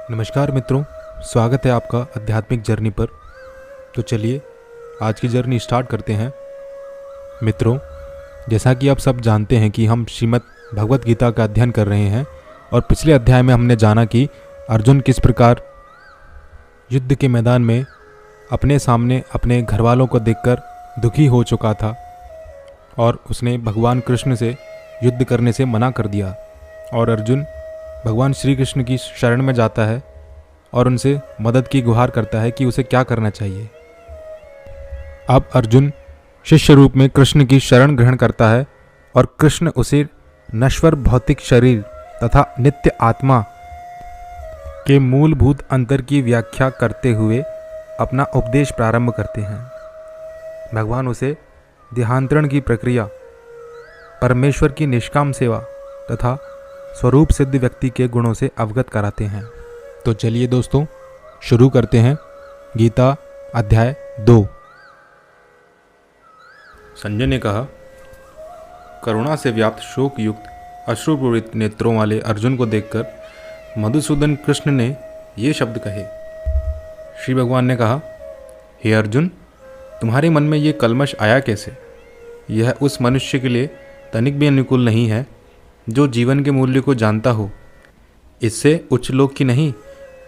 नमस्कार मित्रों, स्वागत है आपका आध्यात्मिक जर्नी पर। तो चलिए आज की जर्नी स्टार्ट करते हैं। मित्रों, जैसा कि आप सब जानते हैं कि हम श्रीमद् भगवत गीता का अध्ययन कर रहे हैं और पिछले अध्याय में हमने जाना कि अर्जुन किस प्रकार युद्ध के मैदान में अपने सामने अपने घर वालों को देखकर दुखी हो चुका था और उसने भगवान कृष्ण से युद्ध करने से मना कर दिया और अर्जुन भगवान श्री कृष्ण की शरण में जाता है और उनसे मदद की गुहार करता है कि उसे क्या करना चाहिए। अब अर्जुन शिष्य रूप में कृष्ण की शरण ग्रहण करता है और कृष्ण उसे नश्वर भौतिक शरीर तथा नित्य आत्मा के मूलभूत अंतर की व्याख्या करते हुए अपना उपदेश प्रारंभ करते हैं। भगवान उसे देहांतरण की प्रक्रिया, परमेश्वर की निष्काम सेवा तथा स्वरूप सिद्ध व्यक्ति के गुणों से अवगत कराते हैं। तो चलिए दोस्तों शुरू करते हैं गीता अध्याय 2। संजय ने कहा, करुणा से व्याप्त शोक युक्त अश्रुपूरित नेत्रों वाले अर्जुन को देखकर मधुसूदन कृष्ण ने ये शब्द कहे। श्री भगवान ने कहा, हे अर्जुन, तुम्हारे मन में ये कलमश आया कैसे? यह उस मनुष्य के लिए तनिक भी अनुकूल नहीं है जो जीवन के मूल्य को जानता हो। इससे उच्च लोक की नहीं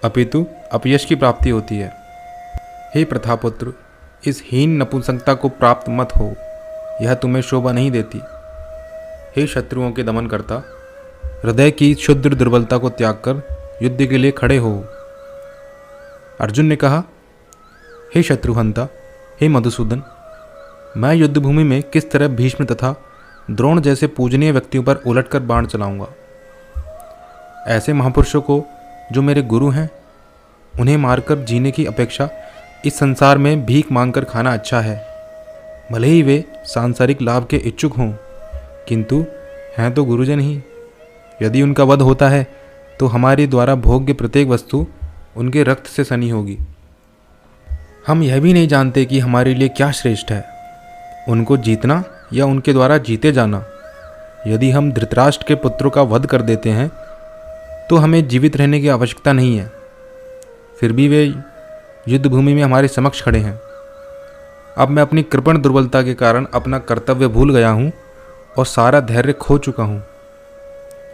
अपितु अपयश की प्राप्ति होती है। हे प्रथापुत्र, इस हीन नपुंसकता को प्राप्त मत हो, यह तुम्हें शोभा नहीं देती। हे शत्रुओं के दमन करता, हृदय की क्षुद्र दुर्बलता को त्याग कर युद्ध के लिए खड़े हो। अर्जुन ने कहा, हे शत्रुहंता, हे मधुसूदन, मैं युद्धभूमि में किस तरह भीष्म तथा द्रोण जैसे पूजनीय व्यक्तियों पर उलटकर बाण चलाऊंगा। ऐसे महापुरुषों को जो मेरे गुरु हैं, उन्हें मारकर जीने की अपेक्षा इस संसार में भीख मांगकर खाना अच्छा है। भले ही वे सांसारिक लाभ के इच्छुक हों, किंतु हैं तो गुरुजन ही। यदि उनका वध होता है तो हमारे द्वारा भोग्य प्रत्येक वस्तु उनके रक्त से सनी होगी। हम यह भी नहीं जानते कि हमारे लिए क्या श्रेष्ठ है, उनको जीतना या उनके द्वारा जीते जाना। यदि हम धृतराष्ट्र के पुत्रों का वध कर देते हैं तो हमें जीवित रहने की आवश्यकता नहीं है। फिर भी वे युद्ध भूमि में हमारे समक्ष खड़े हैं। अब मैं अपनी कृपण दुर्बलता के कारण अपना कर्तव्य भूल गया हूँ और सारा धैर्य खो चुका हूँ।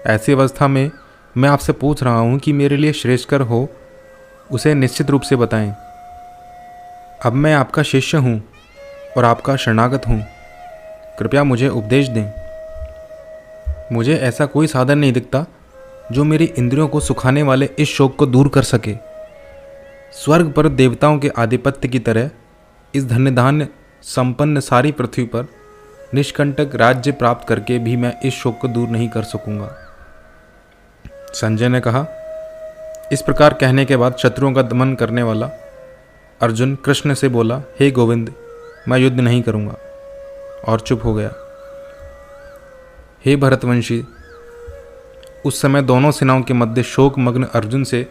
ऐसी अवस्था में मैं आपसे पूछ रहा हूँ कि मेरे लिए श्रेष्ठकर हो उसे निश्चित रूप से बताएं। अब मैं आपका शिष्य हूँ और आपका शरणागत हूँ, कृपया मुझे उपदेश दें। मुझे ऐसा कोई साधन नहीं दिखता जो मेरी इंद्रियों को सुखाने वाले इस शोक को दूर कर सके। स्वर्ग पर देवताओं के आधिपत्य की तरह इस धन्य धान्य संपन्न सारी पृथ्वी पर निष्कंटक राज्य प्राप्त करके भी मैं इस शोक को दूर नहीं कर सकूंगा। संजय ने कहा। इस प्रकार कहने के बाद शत्रुओं का दमन करने वाला अर्जुन कृष्ण से बोला, हे गोविंद, मैं युद्ध नहीं करूंगा, और चुप हो गया। हे भरतवंशी, उस समय दोनों सेनाओं के मध्य शोकमग्न अर्जुन से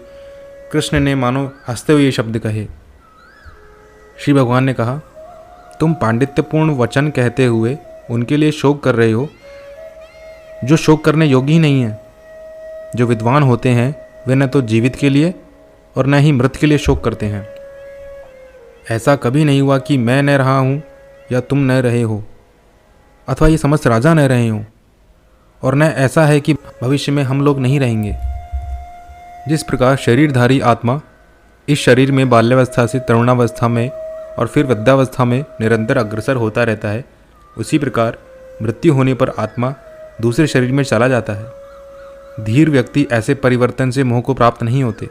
कृष्ण ने मानो हंसते हुए ये शब्द कहे। श्री भगवान ने कहा, तुम पांडित्यपूर्ण वचन कहते हुए उनके लिए शोक कर रहे हो जो शोक करने योग्य ही नहीं है। जो विद्वान होते हैं वे न तो जीवित के लिए और न ही मृत के लिए शोक करते हैं। ऐसा कभी नहीं हुआ कि मैं न रहा हूँ या तुम न रहे हो, अथवा ये समस्त राजा न रहे हों, और न ऐसा है कि भविष्य में हम लोग नहीं रहेंगे। जिस प्रकार शरीरधारी आत्मा इस शरीर में बाल्यावस्था से तरुणावस्था में और फिर वृद्धावस्था में निरंतर अग्रसर होता रहता है, उसी प्रकार मृत्यु होने पर आत्मा दूसरे शरीर में चला जाता है। धीर व्यक्ति ऐसे परिवर्तन से मोह को प्राप्त नहीं होते।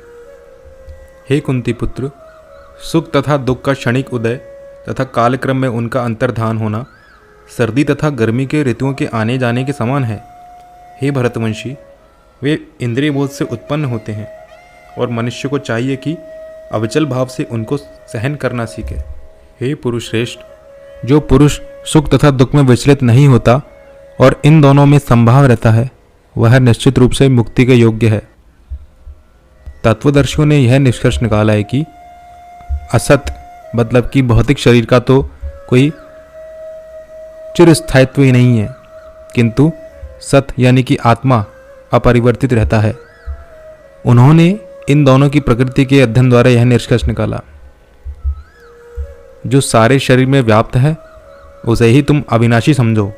हे कुंती पुत्र, सुख तथा दुख का क्षणिक उदय तथा कालक्रम में उनका अंतर्धान होना सर्दी तथा गर्मी के ऋतुओं के आने जाने के समान है। हे भरतवंशी, वे इंद्रिय बोध से उत्पन्न होते हैं और मनुष्य को चाहिए कि अविचल भाव से उनको सहन करना सीखे। हे पुरुष श्रेष्ठ, जो पुरुष सुख तथा दुख में विचलित नहीं होता और इन दोनों में संभाव रहता है, वह निश्चित रूप से मुक्ति के योग्य है। तत्वदर्शियों ने यह निष्कर्ष निकाला है कि असत मतलब कि भौतिक शरीर का तो कोई चिरस्थायित्व ही नहीं है, किंतु सत यानी कि आत्मा अपरिवर्तित रहता है। उन्होंने इन दोनों की प्रकृति के अध्ययन द्वारा यह निष्कर्ष निकाला, जो सारे शरीर में व्याप्त है उसे ही तुम अविनाशी समझो।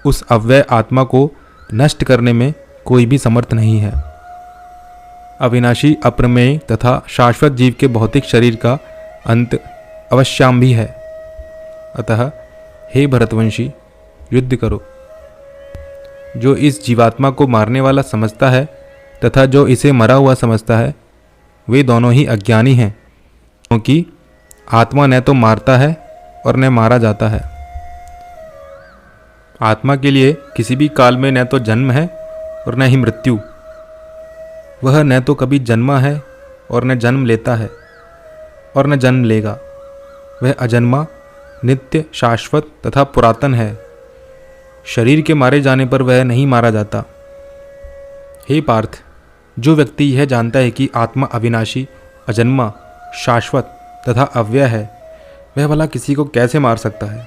उस अव्यय आत्मा को नष्ट करने में कोई भी समर्थ नहीं है। अविनाशी, अप्रमेय तथा शाश्वत जीव के भौतिक शरीर का अंत अवश्याम भी है। अतः हे भरतवंशी, युद्ध करो। जो इस जीवात्मा को मारने वाला समझता है तथा जो इसे मरा हुआ समझता है, वे दोनों ही अज्ञानी हैं, क्योंकि आत्मा न तो मारता है और न मारा जाता है। आत्मा के लिए किसी भी काल में न तो जन्म है और न ही मृत्यु। वह न तो कभी जन्मा है और न जन्म लेता है और न जन्म लेगा। वह अजन्मा, नित्य, शाश्वत तथा पुरातन है। शरीर के मारे जाने पर वह नहीं मारा जाता। हे पार्थ, जो व्यक्ति यह जानता है कि आत्मा अविनाशी, अजन्मा, शाश्वत तथा अव्यय है, वह भला किसी को कैसे मार सकता है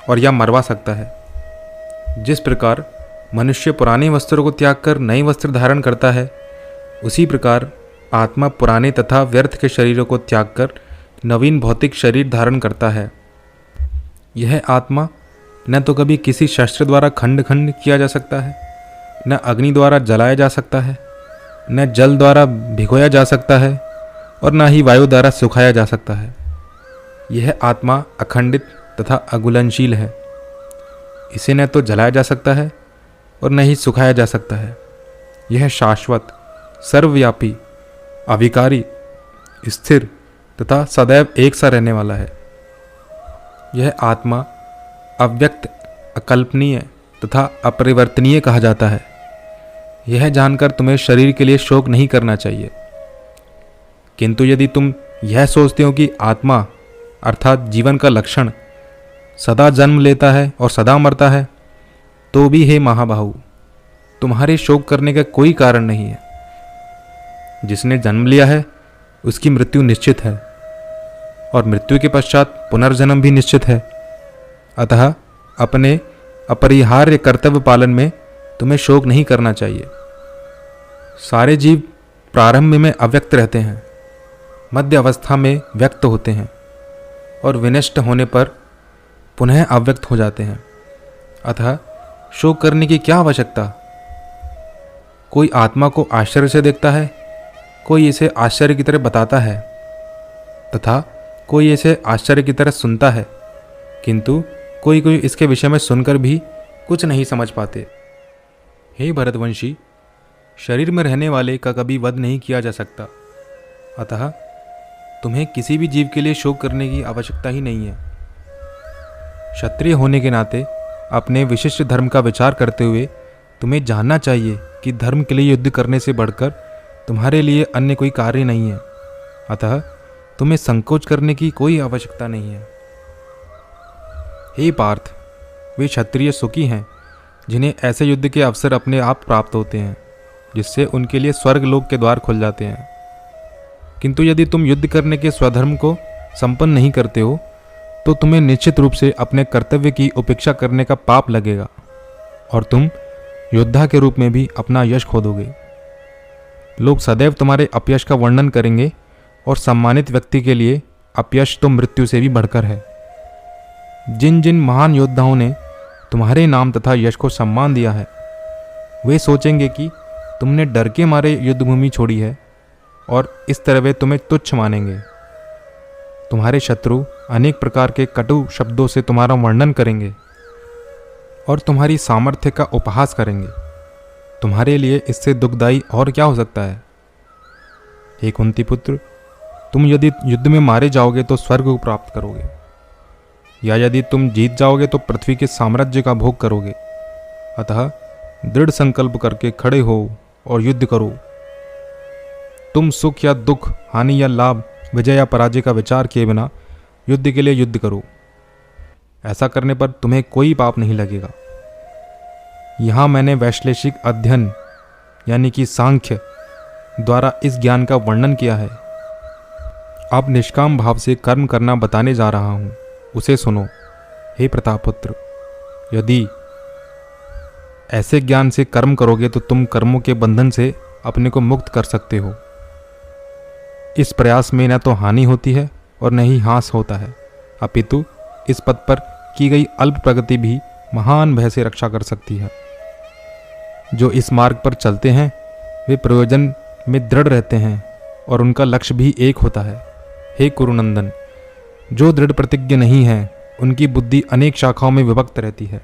और या मरवा सकता है। जिस प्रकार मनुष्य पुराने वस्त्रों को त्याग कर नए वस्त्र धारण करता है, उसी प्रकार आत्मा पुराने तथा व्यर्थ के शरीरों को त्याग कर नवीन भौतिक शरीर धारण करता है। यह आत्मा न तो कभी किसी शस्त्र द्वारा खंड खंड किया जा सकता है, न अग्नि द्वारा जलाया जा सकता है, न जल द्वारा भिगोया जा सकता है और न ही वायु द्वारा सुखाया जा सकता है। यह आत्मा अखंडित तथा अगुलनशील है। इसे न तो जलाया जा सकता है और न ही सुखाया जा सकता है। यह शाश्वत, सर्वव्यापी, अविकारी, स्थिर तथा सदैव एक सा रहने वाला है। यह आत्मा अव्यक्त, अकल्पनीय तथा अपरिवर्तनीय कहा जाता है। यह जानकर तुम्हें शरीर के लिए शोक नहीं करना चाहिए। किंतु यदि तुम यह सोचते हो कि आत्मा अर्थात जीवन का लक्षण सदा जन्म लेता है और सदा मरता है, तो भी हे महाबाहु, तुम्हारे शोक करने का कोई कारण नहीं है। जिसने जन्म लिया है उसकी मृत्यु निश्चित है और मृत्यु के पश्चात पुनर्जन्म भी निश्चित है। अतः अपने अपरिहार्य कर्तव्य पालन में तुम्हें शोक नहीं करना चाहिए। सारे जीव प्रारंभ में अव्यक्त रहते हैं, मध्य अवस्था में व्यक्त होते हैं और विनष्ट होने पर पुनः अव्यक्त हो जाते हैं। अतः शोक करने की क्या आवश्यकता। कोई आत्मा को आश्चर्य से देखता है, कोई इसे आश्चर्य की तरह बताता है तथा कोई इसे आश्चर्य की तरह सुनता है, किंतु कोई कोई इसके विषय में सुनकर भी कुछ नहीं समझ पाते। हे भरतवंशी, शरीर में रहने वाले का कभी वध नहीं किया जा सकता। अतः तुम्हें किसी भी जीव के लिए शोक करने की आवश्यकता ही नहीं है। क्षत्रिय होने के नाते अपने विशिष्ट धर्म का विचार करते हुए तुम्हें जानना चाहिए कि धर्म के लिए युद्ध करने से बढ़कर तुम्हारे लिए अन्य कोई कार्य नहीं है। अतः तुम्हें संकोच करने की कोई आवश्यकता नहीं है। हे पार्थ, वे क्षत्रिय सुखी हैं जिन्हें ऐसे युद्ध के अवसर अपने आप प्राप्त होते हैं, जिससे उनके लिए स्वर्ग लोक के द्वार खुल जाते हैं। किंतु यदि तुम युद्ध करने के स्वधर्म को संपन्न नहीं करते हो, तो तुम्हें निश्चित रूप से अपने कर्तव्य की उपेक्षा करने का पाप लगेगा और तुम योद्धा के रूप में भी अपना यश खो दोगे। लोग सदैव तुम्हारे अपयश का वर्णन करेंगे और सम्मानित व्यक्ति के लिए अपयश तो मृत्यु से भी बढ़कर है। जिन जिन महान योद्धाओं ने तुम्हारे नाम तथा यश को सम्मान दिया है, वे सोचेंगे कि तुमने डर के मारे युद्धभूमि छोड़ी है और इस तरह वे तुम्हें तुच्छ मानेंगे। तुम्हारे शत्रु अनेक प्रकार के कटु शब्दों से तुम्हारा वर्णन करेंगे और तुम्हारी सामर्थ्य का उपहास करेंगे। तुम्हारे लिए इससे दुखदायी और क्या हो सकता है। हे कुंती पुत्र, तुम यदि युद्ध में मारे जाओगे तो स्वर्ग को प्राप्त करोगे, या यदि तुम जीत जाओगे तो पृथ्वी के साम्राज्य का भोग करोगे। अतः दृढ़ संकल्प करके खड़े हो और युद्ध करो। तुम सुख या दुख, हानि या लाभ, विजय या पराजय का विचार किए बिना युद्ध के लिए युद्ध करो। ऐसा करने पर तुम्हें कोई पाप नहीं लगेगा। यहाँ मैंने वैश्लेषिक अध्ययन यानी कि सांख्य द्वारा इस ज्ञान का वर्णन किया है। अब निष्काम भाव से कर्म करना बताने जा रहा हूँ, उसे सुनो। हे प्रतापपुत्र, यदि ऐसे ज्ञान से कर्म करोगे तो तुम कर्मों के बंधन से अपने को मुक्त कर सकते हो इस प्रयास में न तो हानि होती है और न ही ह्रास होता है, अपितु इस पद पर की गई अल्प प्रगति भी महान भय से रक्षा कर सकती है। जो इस मार्ग पर चलते हैं वे प्रयोजन में दृढ़ रहते हैं और उनका लक्ष्य भी एक होता है। हे कुरुनंदन, जो दृढ़ प्रतिज्ञ नहीं है उनकी बुद्धि अनेक शाखाओं में विभक्त रहती है।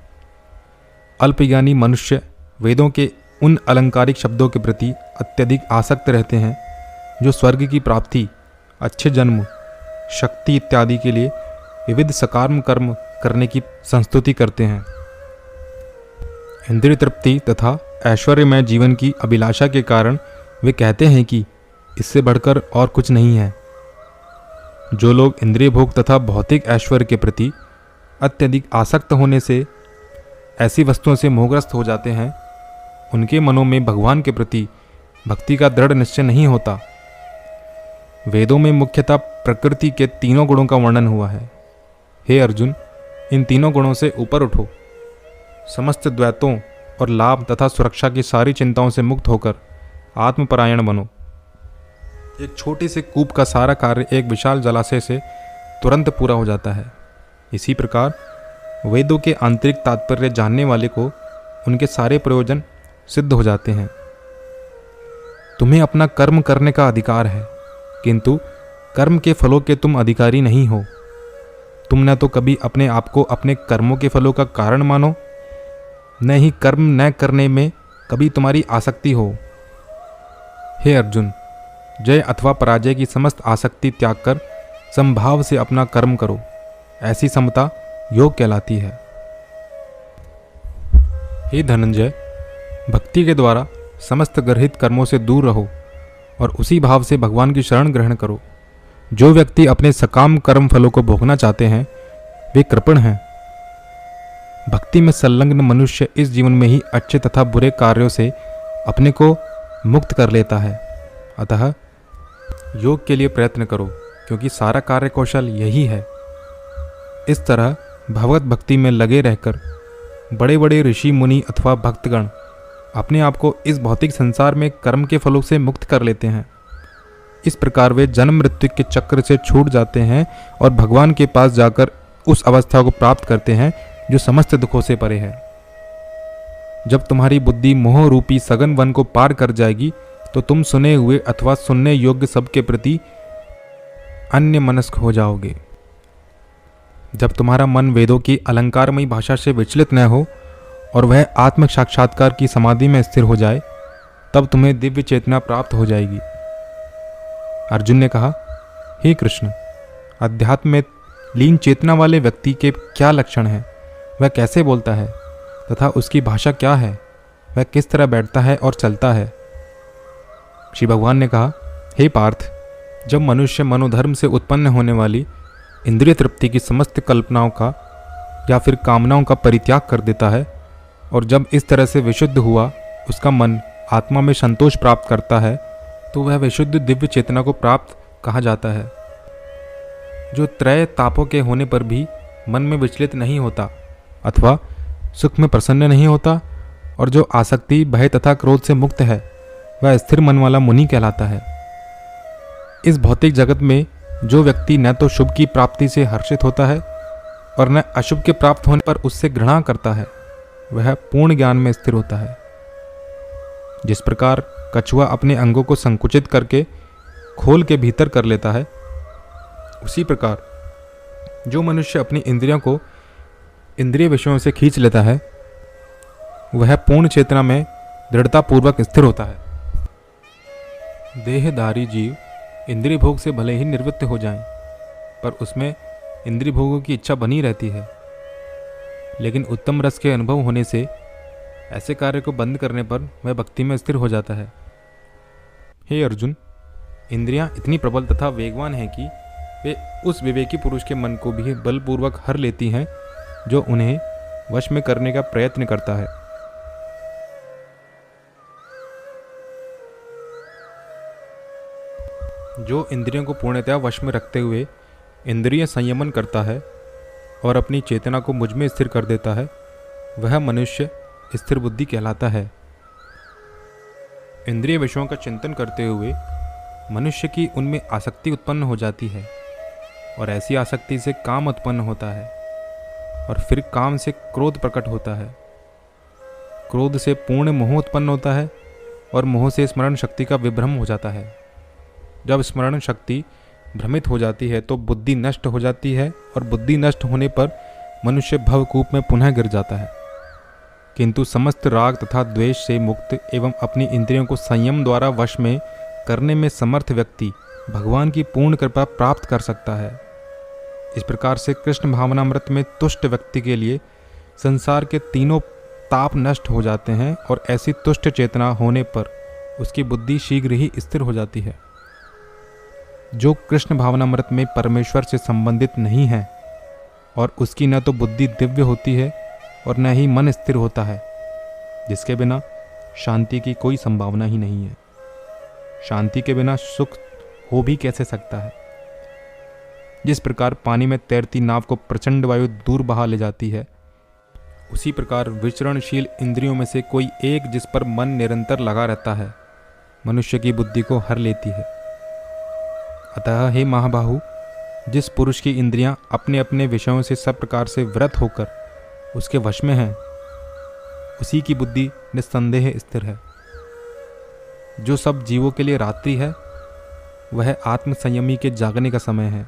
अल्पज्ञानी मनुष्य वेदों के उन अलंकारिक शब्दों के प्रति अत्यधिक आसक्त रहते हैं जो स्वर्ग की प्राप्ति, अच्छे जन्म, शक्ति इत्यादि के लिए विविध सकाम कर्म करने की संस्तुति करते हैं। इंद्रिय तृप्ति तथा ऐश्वर्यमय जीवन की अभिलाषा के कारण वे कहते हैं कि इससे बढ़कर और कुछ नहीं है। जो लोग इंद्रिय भोग तथा भौतिक ऐश्वर्य के प्रति अत्यधिक आसक्त होने से ऐसी वस्तुओं से मोहग्रस्त हो जाते हैं, उनके मनों में भगवान के प्रति भक्ति का दृढ़ निश्चय नहीं होता। वेदों में मुख्यतः प्रकृति के तीनों गुणों का वर्णन हुआ है। हे अर्जुन, इन तीनों गुणों से ऊपर उठो, समस्त द्वैतों और लाभ तथा सुरक्षा की सारी चिंताओं से मुक्त होकर आत्मपरायण बनो। एक छोटे से कूप का सारा कार्य एक विशाल जलाशय से तुरंत पूरा हो जाता है। इसी प्रकार वेदों के आंतरिक तात्पर्य जानने वाले को उनके सारे प्रयोजन सिद्ध हो जाते हैं। तुम्हें अपना कर्म करने का अधिकार है, किंतु कर्म के फलों के तुम अधिकारी नहीं हो। तुम न तो कभी अपने आप को अपने कर्मों के फलों का कारण मानो, न ही कर्म न करने में कभी तुम्हारी आसक्ति हो। हे अर्जुन, जय अथवा पराजय की समस्त आसक्ति त्याग कर समभाव से अपना कर्म करो। ऐसी समता योग कहलाती है। हे धनंजय, भक्ति के द्वारा समस्त गर्हित कर्मों से दूर रहो और उसी भाव से भगवान की शरण ग्रहण करो। जो व्यक्ति अपने सकाम कर्म फलों को भोगना चाहते हैं वे कृपण हैं। भक्ति में संलग्न मनुष्य इस जीवन में ही अच्छे तथा बुरे कार्यों से अपने को मुक्त कर लेता है। अतः योग के लिए प्रयत्न करो, क्योंकि सारा कार्य कौशल यही है। इस तरह भगवत भक्ति में लगे रहकर बड़े बड़े ऋषि मुनि अथवा भक्तगण अपने आप को इस भौतिक संसार में कर्म के फलों से मुक्त कर लेते हैं। इस प्रकार वे जन्म मृत्यु के चक्र से छूट जाते हैं और भगवान के पास जाकर उस अवस्था को प्राप्त करते हैं जो समस्त दुखों से परे है। जब तुम्हारी बुद्धि मोह रूपी सघन वन को पार कर जाएगी तो तुम सुने हुए अथवा सुनने योग्य सब के प्रति अन्य मनस्क हो जाओगे। जब तुम्हारा मन वेदों की अलंकारमयी भाषा से विचलित न हो और वह आत्म साक्षात्कार की समाधि में स्थिर हो जाए, तब तुम्हें दिव्य चेतना प्राप्त हो जाएगी। अर्जुन ने कहा, हे कृष्ण, अध्यात्म में लीन चेतना वाले व्यक्ति के क्या लक्षण हैं? वह कैसे बोलता है तथा उसकी भाषा क्या है? वह किस तरह बैठता है और चलता है? श्री भगवान ने कहा, हे पार्थ, जब मनुष्य मनोधर्म से उत्पन्न होने वाली इंद्रिय तृप्ति की समस्त कल्पनाओं का या फिर कामनाओं का परित्याग कर देता है और जब इस तरह से विशुद्ध हुआ उसका मन आत्मा में संतोष प्राप्त करता है, तो वह विशुद्ध दिव्य चेतना को प्राप्त कहा जाता है। जो त्रय तापों के होने पर भी मन में विचलित नहीं होता अथवा सुख में प्रसन्न नहीं होता और जो आसक्ति, भय तथा क्रोध से मुक्त है, वह स्थिर मन वाला मुनि कहलाता है। इस भौतिक जगत में जो व्यक्ति न तो शुभ की प्राप्ति से हर्षित होता है और न अशुभ के प्राप्त होने पर उससे घृणा करता है, वह पूर्ण ज्ञान में स्थिर होता है। जिस प्रकार कछुआ अपने अंगों को संकुचित करके खोल के भीतर कर लेता है, उसी प्रकार जो मनुष्य अपनी इंद्रियों को इंद्रिय विषयों से खींच लेता है, वह पूर्ण चेतना में दृढ़तापूर्वक स्थिर होता है। देहधारी जीव इंद्रिय भोग से भले ही निवृत्त हो जाएं, पर उसमें इंद्रिय भोगों की इच्छा बनी रहती है। लेकिन उत्तम रस के अनुभव होने से ऐसे कार्य को बंद करने पर वह भक्ति में स्थिर हो जाता है। हे अर्जुन, इंद्रियां इतनी प्रबल तथा वेगवान हैं कि वे उस विवेकी पुरुष के मन को भी बलपूर्वक हर लेती हैं जो उन्हें वश में करने का प्रयत्न करता है। जो इंद्रियों को पूर्णतया वश में रखते हुए इंद्रिय संयमन करता है और अपनी चेतना को मुझ में स्थिर कर देता है, वह मनुष्य स्थिर बुद्धि कहलाता है। इंद्रिय विषयों का चिंतन करते हुए मनुष्य की उनमें आसक्ति उत्पन्न हो जाती है और ऐसी आसक्ति से काम उत्पन्न होता है और फिर काम से क्रोध प्रकट होता है। क्रोध से पूर्ण मोह उत्पन्न होता है और मोह से स्मरण शक्ति का विभ्रम हो जाता है। जब स्मरण शक्ति भ्रमित हो जाती है तो बुद्धि नष्ट हो जाती है और बुद्धि नष्ट होने पर मनुष्य भवकूप में पुनः गिर जाता है। किंतु समस्त राग तथा द्वेष से मुक्त एवं अपनी इंद्रियों को संयम द्वारा वश में करने में समर्थ व्यक्ति भगवान की पूर्ण कृपा प्राप्त कर सकता है। इस प्रकार से कृष्ण भावनामृत में तुष्ट व्यक्ति के लिए संसार के तीनों ताप नष्ट हो जाते हैं और ऐसी तुष्ट चेतना होने पर उसकी बुद्धि शीघ्र ही स्थिर हो जाती है। जो कृष्ण भावनामृत में परमेश्वर से संबंधित नहीं है और उसकी न तो बुद्धि दिव्य होती है और न ही मन स्थिर होता है, जिसके बिना शांति की कोई संभावना ही नहीं है। शांति के बिना सुख हो भी कैसे सकता है। जिस प्रकार पानी में तैरती नाव को प्रचंड वायु दूर बहा ले जाती है, उसी प्रकार विचरणशील इंद्रियों में से कोई एक जिस पर मन निरंतर लगा रहता है मनुष्य की बुद्धि को हर लेती है। अतः हे महाबाहु, जिस पुरुष की इंद्रियां अपने अपने विषयों से सब प्रकार से व्रत होकर उसके वश में हैं, उसी की बुद्धि निस्संदेह स्थिर है। जो सब जीवों के लिए रात्रि है वह आत्म संयमी के जागने का समय है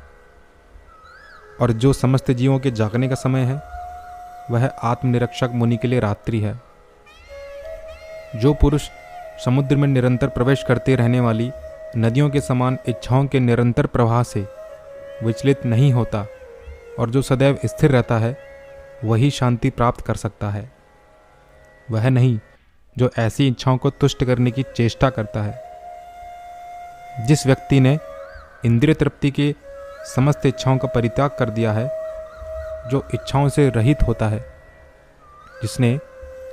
और जो समस्त जीवों के जागने का समय है वह आत्मनिरीक्षक मुनि के लिए रात्रि है। जो पुरुष समुद्र में निरंतर प्रवेश करते रहने वाली नदियों के समान इच्छाओं के निरंतर प्रवाह से विचलित नहीं होता और जो सदैव स्थिर रहता है वही शांति प्राप्त कर सकता है। वह नहीं जो ऐसी इच्छाओं को तुष्ट करने की चेष्टा करता है। जिस व्यक्ति ने इंद्रिय तृप्ति के समस्त इच्छाओं का परित्याग कर दिया है, जो इच्छाओं से रहित होता है, जिसने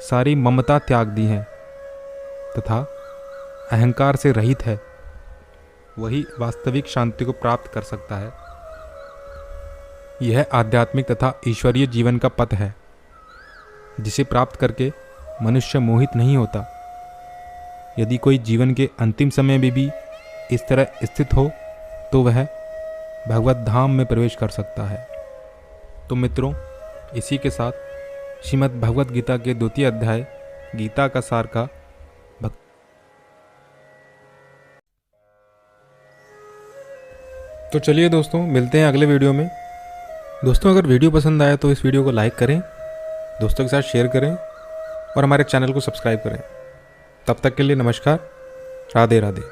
सारी ममता त्याग दी है तथा अहंकार से रहित है, वही वास्तविक शांति को प्राप्त कर सकता है। यह आध्यात्मिक तथा ईश्वरीय जीवन का पथ है, जिसे प्राप्त करके मनुष्य मोहित नहीं होता। यदि कोई जीवन के अंतिम समय में भी इस तरह स्थित हो तो वह भगवत धाम में प्रवेश कर सकता है। तो मित्रों, इसी के साथ श्रीमद् भगवत गीता के 2 अध्याय गीता का सार का तो चलिए दोस्तों, मिलते हैं अगले वीडियो में। दोस्तों, अगर वीडियो पसंद आया तो इस वीडियो को लाइक करें, दोस्तों के साथ शेयर करें और हमारे चैनल को सब्सक्राइब करें। तब तक के लिए नमस्कार, राधे राधे।